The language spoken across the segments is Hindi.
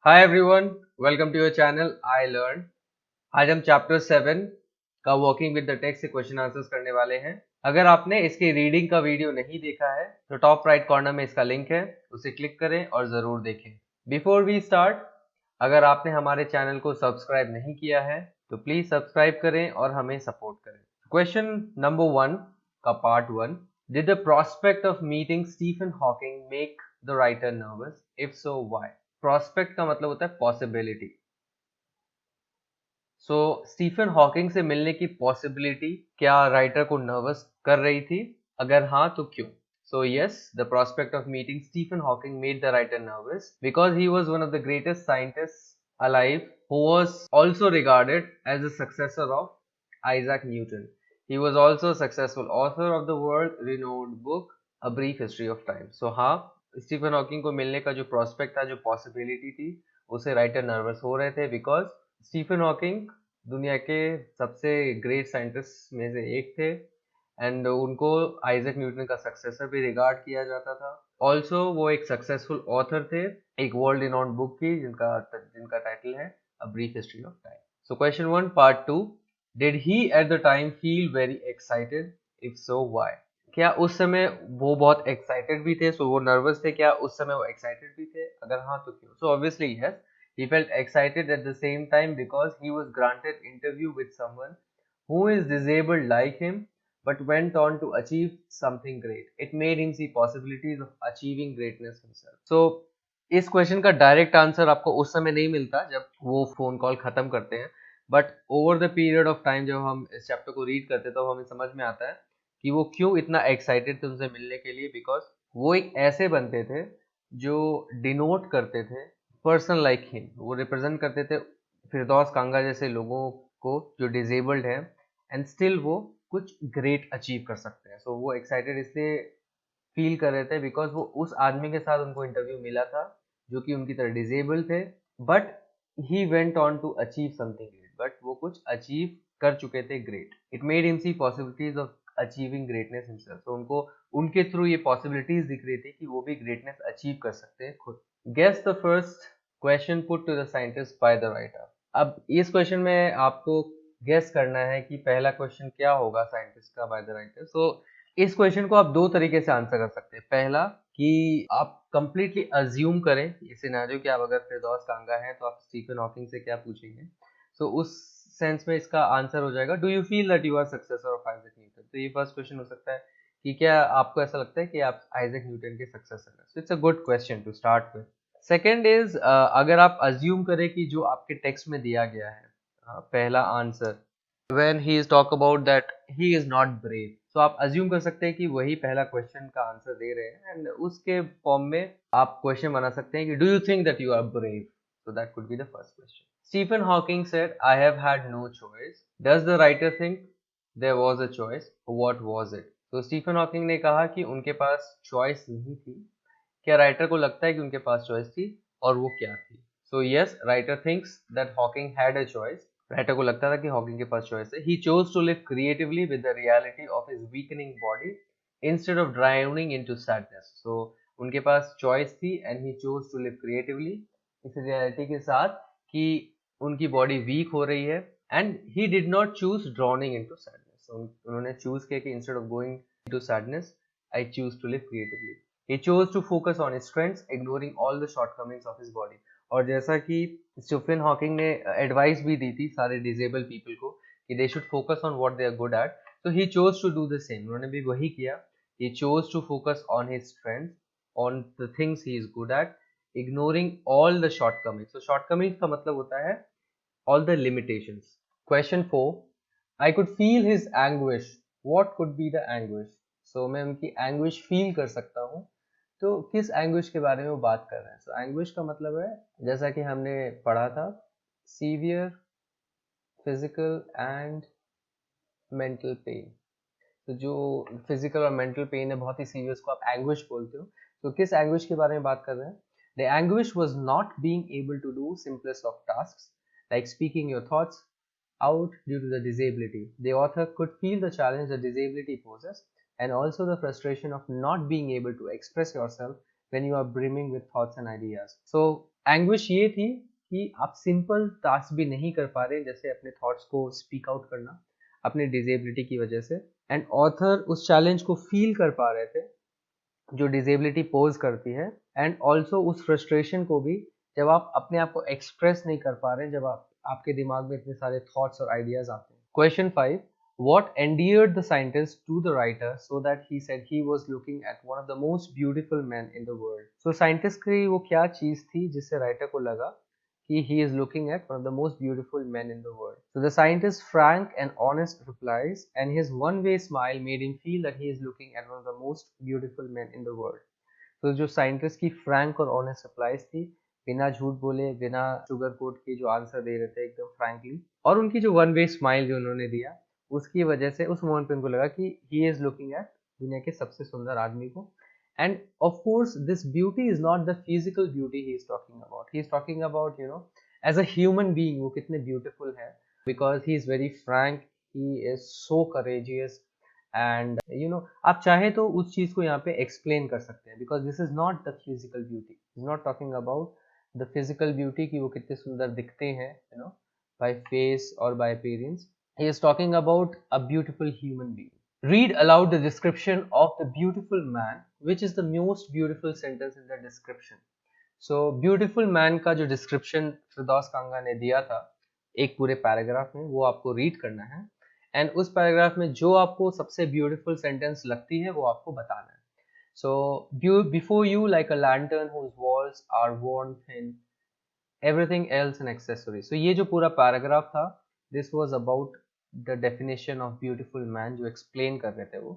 Hi everyone, welcome to your channel I learn. आज हम चैप्टर 7 का वर्किंग विद द टेक्स्ट से क्वेश्चन आंसर्स करने वाले हैं। अगर आपने इसकी रीडिंग का वीडियो नहीं देखा है तो टॉप राइट कॉर्नर में इसका लिंक है, उसे क्लिक करें और ज़रूर देखें। बिफोर वी स्टार्ट, अगर आपने हमारे चैनल को सब्सक्राइब नहीं किया है तो प्लीज़ सब्सक्राइब करें और हमें सपोर्ट करें। क्वेश्चन नंबर 1 का part 1, did the prospect of meeting Stephen Hawking make the writer nervous? If so why? Prospect का मतलब होता है पॉसिबिलिटी। सो स्टीफन हॉकिंग से मिलने की पॉसिबिलिटी क्या राइटर को नर्वस कर रही थी? अगर हाँ तो क्यों? So yes, the prospect of meeting Stephen Hawking made the writer nervous because he was one of the greatest scientists alive who was also regarded as a successor of Isaac Newton. He was also a successful author of the world-renowned book A Brief History of Time. So हाँ, स्टीफन हॉकिंग को मिलने का जो प्रोस्पेक्ट था, जो पॉसिबिलिटी थी, उसे राइटर नर्वस हो रहे थे बिकॉज स्टीफन हॉकिंग दुनिया के सबसे ग्रेट साइंटिस्ट में से एक थे एंड उनको आइजक न्यूटन का सक्सेसर भी रिगार्ड किया जाता था। ऑल्सो वो एक सक्सेसफुल ऑथर थे एक वर्ल्ड रिनाउंड बुक की जिनका जिनका टाइटल है a brief history of time. So question 1 part 2, did he at the time feel very excited? If so why? क्या उस समय वो बहुत एक्साइटेड भी थे, सो वो नर्वस थे? क्या उस समय वो एक्साइटेड भी थे? अगर हाँ तो क्यों? So obviously yes, he felt excited at the same time because he was granted interview with someone who is disabled like him but went on to achieve something great. It made him see possibilities of achieving greatness himself. So इस क्वेश्चन का डायरेक्ट आंसर आपको उस समय नहीं मिलता जब वो फोन कॉल खत्म करते हैं, but over the period of time जब हम इस चैप्टर को रीड करते हैं तो हमें समझ में आता है कि वो क्यों इतना एक्साइटेड थे उनसे मिलने के लिए। बिकॉज वो एक ऐसे बनते थे जो डिनोट करते थे पर्सन लाइक हिम, वो रिप्रेजेंट करते थे फिरदौस कांगा जैसे लोगों को जो डिजेबल्ड है एंड स्टिल वो कुछ ग्रेट अचीव कर सकते हैं। सो वो एक्साइटेड इसलिए फील कर रहे थे बिकॉज वो उस आदमी के साथ उनको इंटरव्यू मिला था जो कि उनकी तरह डिजेबल थे, but he went on to achieve something great, but वो कुछ अचीव कर चुके थे great. It made him see possibilities of achieving greatness himself. तो उनको उनके थ्रू ये पॉसिबिलिटीज दिख रही थी कि वो भी ग्रेटनेस अचीव कर सकते हैं खुद। Guess the first question put to the scientist by the writer. अब इस क्वेश्चन में आपको गेस करना है कि पहला क्वेश्चन क्या होगा साइंटिस्ट का बाय द राइटर। सो इस क्वेश्चन को आप दो तरीके से आंसर कर सकते हैं। पहला कि आप कंप्लीटली अज्यूम करें ये सिनेरियो कि आप अगर फिरदौस कांगा हैं तो आप स्टीफन हॉकिंग से क्या पूछेंगे। सो उस सेंस में इसका आंसर हो जाएगा, do you feel that you are successor of Isaac Newton? तो ये फर्स्ट क्वेश्चन हो सकता है कि क्या आपको ऐसा लगता है कि आप आइजक न्यूटन के सक्सेसर हैं? So it's a good question to start with. Second is, अगर आप अज्यूम करें कि जो आपके टेक्स्ट में दिया गया है, पहला answer when he is talk about that he is not brave, तो आप अज्यूम कर सकते हैं कि वही पहला क्वेश्चन का आंसर दे रहे हैं एंड उसके फॉर्म में आप क्वेश्चन बना सकते हैं कि do you think that you are brave? so that could be the first question. Stephen Hawking said, I have had no choice. Does the writer think there was a choice? What was it? तो स्टीफन हॉकिंग ने कहा कि उनके पास चॉइस नहीं थी। क्या राइटर को लगता है कि उनके पास चॉइस थी और वो क्या थी? So yes, writer thinks that Hawking had a choice. Writer को लगता था कि हॉकिंग के पास चॉइस है। He chose to live creatively with the reality of his weakening body instead of drowning into sadness. So उनके पास चॉइस थी and he chose to live creatively इस रियलिटी के साथ कि उनकी बॉडी वीक हो रही है and he did not choose drowning into sadness. उन्होंने चूज किया कि instead of going into sadness I choose to live creatively. He chose to focus on his strengths, ignoring all the shortcomings of his body. और जैसा कि स्टीफन हॉकिंग ने एडवाइस भी दी थी सारे डिजेबल पीपल को कि they should focus on what they are good at, तो he chose to do the same. उन्होंने भी वही किया। He chose to focus on his strength, on the things he is good at, ignoring all the shortcomings. तो शॉर्टकमिंग्स का मतलब होता है all the limitations. Question 4, I could feel his anguish. What could be the anguish? So मैं उनकी anguish feel कर सकता हूँ। तो किस anguish के बारे में वो बात कर रहे हैं? So anguish का मतलब है, जैसा कि हमने पढ़ा था, severe physical and mental pain. तो जो फिजिकल और मेंटल पेन है बहुत ही सीरियस को आप एंग्विश बोलते हो। तो किस एंग्विश के बारे में बात कर रहे हैं? The anguish was not being able to do simplest of tasks like speaking your thoughts out due to the disability. The author could feel the challenge that disability poses and also the frustration of not being able to express yourself when you are brimming with thoughts and ideas. So anguish ये थी कि आप सिंपल टास्क भी नहीं कर पा रहे, जैसे अपने थॉट्स को स्पीक आउट करना अपनी डिजेबिलिटी की वजह से, एंड ऑथर उस चैलेंज को फील कर पा रहे थे जो डिजेबिलिटी पोज करती है, एंड ऑल्सो उस फ्रस्ट्रेशन को भी जब आप अपने आप को एक्सप्रेस नहीं कर पा रहे हैं, जब आपके दिमाग में इतने सारे थॉट्स और आइडियाज आते हैं। Question 5, what endeared the scientist to the writer so that he said he was looking at one of the most beautiful men in the world? So scientist की वो क्या चीज थी जिससे राइटर को लगा कि he is looking at one of the most beautiful men in the world? So the scientist's frank and honest replies and his one-way smile made him feel that he is looking at one of the most beautiful men in the world. तो जो साइंटिस्ट की फ्रैंक और ऑनेस्ट रिप्लाईज थी, बिना झूठ बोले, बिना शुगर कोट के जो आंसर दे रहे थे एकदम फ्रैंकली, और उनकी जो वन वे स्माइल जो उन्होंने दिया, उसकी वजह से उस मोमेंट पे उनको लगा कि ही इज लुकिंग एट दुनिया के सबसे सुंदर आदमी को। And of course this beauty is not the physical beauty he is talking about as a human being वो कितने ब्यूटीफुल है, because he is very frank, he is so courageous, and आप चाहे तो उस चीज को यहाँ पे एक्सप्लेन कर सकते हैं, because this is not the physical beauty, is not talking about the physical beauty कि वो कितने सुंदर दिखते हैं बाय फेस और by appearance. He is talking about a beautiful human being. Read aloud the description of the beautiful man which is the most beautiful sentence in the description. So beautiful man का जो डिस्क्रिप्शन फिरदौस कांगा ने दिया था एक पूरे पैराग्राफ में, वो आपको रीड करना है, एंड उस पैराग्राफ में जो आपको सबसे ब्यूटीफुल सेंटेंस लगती है वो आपको बताना है। So before you like a lantern whose walls are worn thin, everything else an accessory। so ये जो पूरा पैराग्राफ था, this was about the definition of beautiful man जो explain कर रहे थे वो।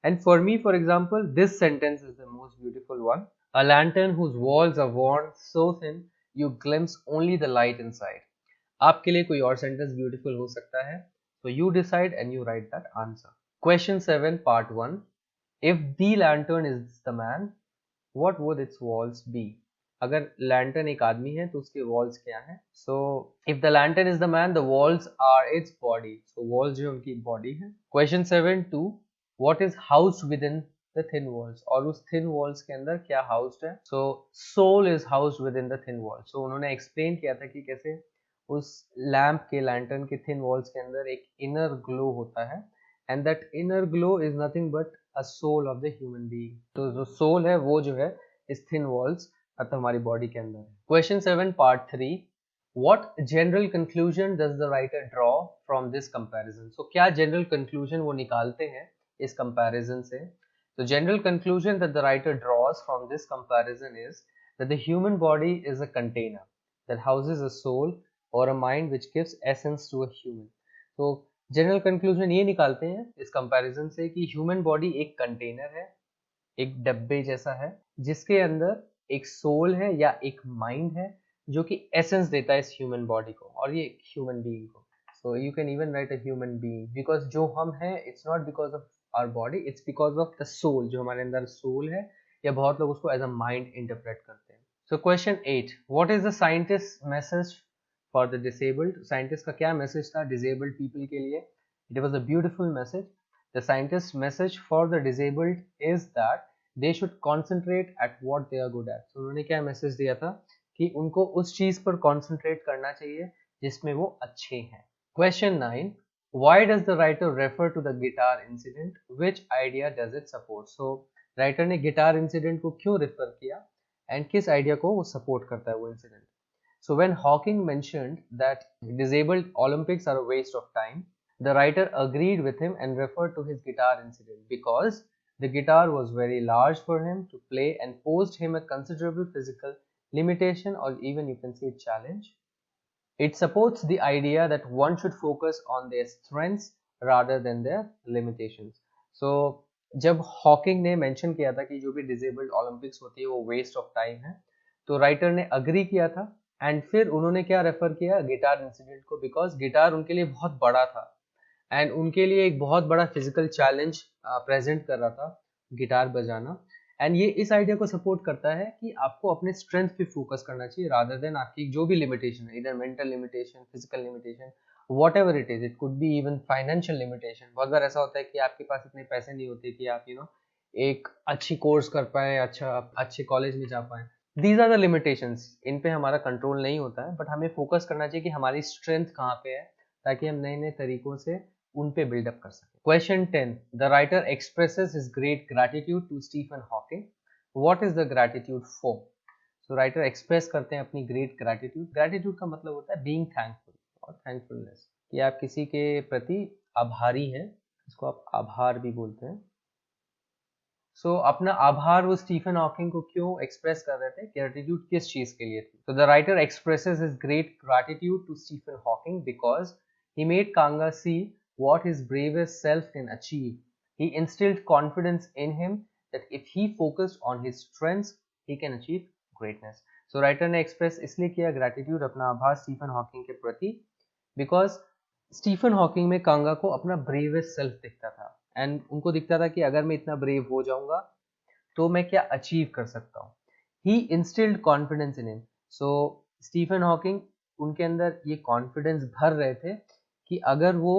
and for me for example this sentence is the most beautiful one, a lantern whose walls are worn so thin you glimpse only the light inside। आपके लिए कोई और सेंटेंस ब्यूटीफुल हो सकता है, so you decide and you write that answer। Question 7 part 1, if the lantern is the man, what would its walls be? अगर लैंटर्न एक आदमी है तो उसके वॉल्स क्या है? So if the lantern is the man, the walls are its body। so walls जो उनकी बॉडी है। Question 7 2, what is housed within the thin walls? और उस thin walls के अंदर क्या housed है? so soul is housed within the thin walls। so उन्होंने एक्सप्लेन किया था कि कैसे उस लैम्प के लैंटर्न के थिन वॉल्स के अंदर एक इनर ग्लो होता है, and that inner glow is nothing but a soul of the human being. तो जो सोल है वो जो है इस थिन वॉल्स अर्थात हमारी बॉडी के अंदर है। Question 7 part 3, what general conclusion does the writer draw from this comparison? So क्या जनरल कंक्लूजन वो निकालते हैं इस कंपैरिजन से? तो general conclusion that the writer draws from this comparison is that the human body is a container that houses a soul or a mind which gives essence to a human। तो जनरल कंक्लूजन ये निकालते हैं इस कंपैरिजन से कि ह्यूमन बॉडी एक कंटेनर है, एक डब्बे जैसा है, जिसके अंदर एक सोल है या एक माइंड है जो कि एसेंस देता है इस ह्यूमन बॉडी को और ये ह्यूमन बीइंग को। So you can even write a human being, because जो हम हैं it's not because of our body, it's because of the soul, जो हमारे अंदर सोल है, या बहुत लोग उसको एज अ माइंड इंटरप्रेट करते हैं। So question 8, what is the scientist message for the disabled? Scientist का क्या मैसेज था डिसेबल्ड पीपल के लिए? It was a beautiful message. The scientist message for the disabled is that they should concentrate at what they are good at. तो उन्होंने क्या मैसेज दिया था कि उनको उस चीज पर कॉन्सेंट्रेट करना चाहिए जिसमें वो अच्छे हैं। Question 9, why does the writer refer to the guitar incident? Which idea does it support? So writer ने गिटार इंसिडेंट को क्यों रेफर किया एंड किस आइडिया को वो सपोर्ट करता है वो incident? So when Hawking mentioned that disabled Olympics are a waste of time, the writer agreed with him and referred to his guitar incident because the guitar was very large for him to play and posed him a considerable physical limitation, or even you can say challenge. It supports the idea that one should focus on their strengths rather than their limitations। So जब हॉकिंग ने मेंशन किया था कि जो भी डिसेबल्ड ओलंपिक्स होती है वो वेस्ट ऑफ टाइम है, तो राइटर ने अग्री किया था, एंड फिर उन्होंने क्या रेफर किया? गिटार इंसिडेंट को, बिकॉज गिटार उनके लिए बहुत बड़ा था एंड उनके लिए एक बहुत बड़ा फिजिकल चैलेंज प्रेजेंट कर रहा था गिटार बजाना। एंड ये इस आइडिया को सपोर्ट करता है कि आपको अपने स्ट्रेंथ पे फोकस करना चाहिए रादर देन आपकी जो भी लिमिटेशन है, इधर mental limitation, physical limitation, what ever it is, it could be even financial limitation. बहुत बार ऐसा होता है कि आपके पास इतने पैसे नहीं होते कि आप एक अच्छी कोर्स कर पाए, अच्छे कॉलेज में जा पाए, दीज आर द लिमिटेशंस, इन पे हमारा कंट्रोल नहीं होता है, बट हमें फोकस करना चाहिए कि हमारी स्ट्रेंथ कहाँ पे है, ताकि हम नए नए तरीकों से उन पे बिल्डअप कर सकें। Question 10, the writer expresses his great gratitude to Stephen Hawking, what is the gratitude for? So writer express करते हैं अपनी ग्रेट ग्रैटिट्यूड। ग्रैटिट्यूड का मतलब होता है बीइंग थैंकफुल और थैंकफुलनेस, कि आप किसी के प्रति आभारी हैं, इसको आप आभार भी बोलते हैं। सो अपना आभार वो स्टीफन हॉकिंग को क्यों एक्सप्रेस कर रहे थे, ग्रैटिट्यूड किस चीज के लिए थी? तो the writer expresses his great gratitude to Stephen Hawking because he made Kanga see what his bravest self can achieve. He instilled confidence in him that if he focused on his strengths, he can achieve greatness. So writer ने express इसलिए किया gratitude, अपना आभार स्टीफन हॉकिंग के प्रति, because स्टीफन हॉकिंग में कांगा को अपना ब्रेवेस्ट सेल्फ दिखता था, एंड उनको दिखता था कि अगर मैं इतना ब्रेव हो जाऊंगा तो मैं क्या अचीव कर सकता हूँ। He instilled confidence in him. So Stephen Hawking, उनके अंदर ये कॉन्फिडेंस भर रहे थे कि अगर वो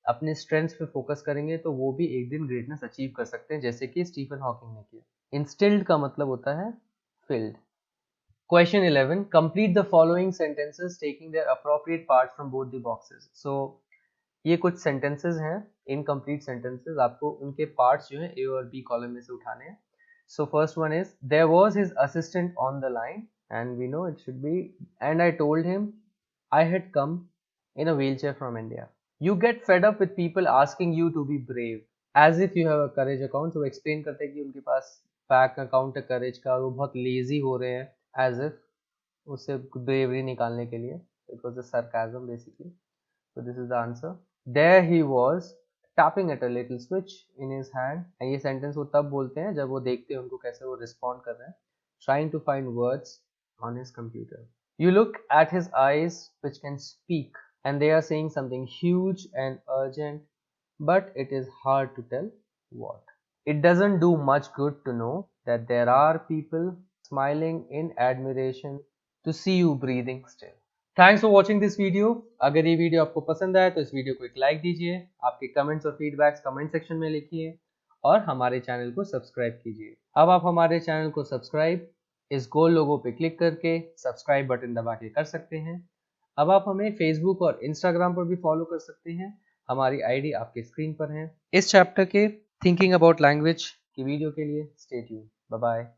अपने स्ट्रेंथ्स पे फोकस करेंगे तो वो भी एक दिन ग्रेटनेस अचीव कर सकते हैं, जैसे कि स्टीफन हॉकिंग ने किया। इंस्टिल्ड का मतलब होता है field. Question 11. Complete the following sentences taking their appropriate parts from both the boxes. So ये कुछ sentences हैं, incomplete sentences, आपको उनके parts जो है A और B column में से उठाने हैं। So first one is, there was his assistant on the line, and we know it should be, and I told him I had come in a wheelchair from India. You get fed up with people asking you to be brave, as if you have a courage account. So explain करते हैं कि उनके पास पैक अकाउंट है करेज का, और वो बहुत लेजी हो रहे हैं, as if उससे bravery निकालने के लिए. It was a sarcasm basically. So this is the answer. There he was tapping at a little switch in his hand. And ये sentence वो तब बोलते हैं जब वो देखते हैं उनको कैसे वो respond कर रहे हैं. Trying to find words on his computer. You look at his eyes which can speak, and they are saying something huge and urgent, but it is hard to tell what. It doesn't do much good to know that there are people smiling in admiration to see you breathing still. Thanks for watching this video. अगर ये वीडियो आपको पसंद आया तो इस वीडियो को एक लाइक दीजिए, आपके कमेंट्स और फीडबैक्स कमेंट सेक्शन में लिखिए, और हमारे चैनल को सब्सक्राइब कीजिए। अब आप हमारे चैनल को सब्सक्राइब इस गोल लोगो पे क्लिक करके सब्सक्राइब बटन दबा के कर सकते हैं। अब आप हमें फेसबुक और इंस्टाग्राम पर भी फॉलो कर सकते हैं, हमारी आईडी आपके स्क्रीन पर है। इस चैप्टर के थिंकिंग अबाउट लैंग्वेज की वीडियो के लिए स्टे ट्यून्ड। Bye bye.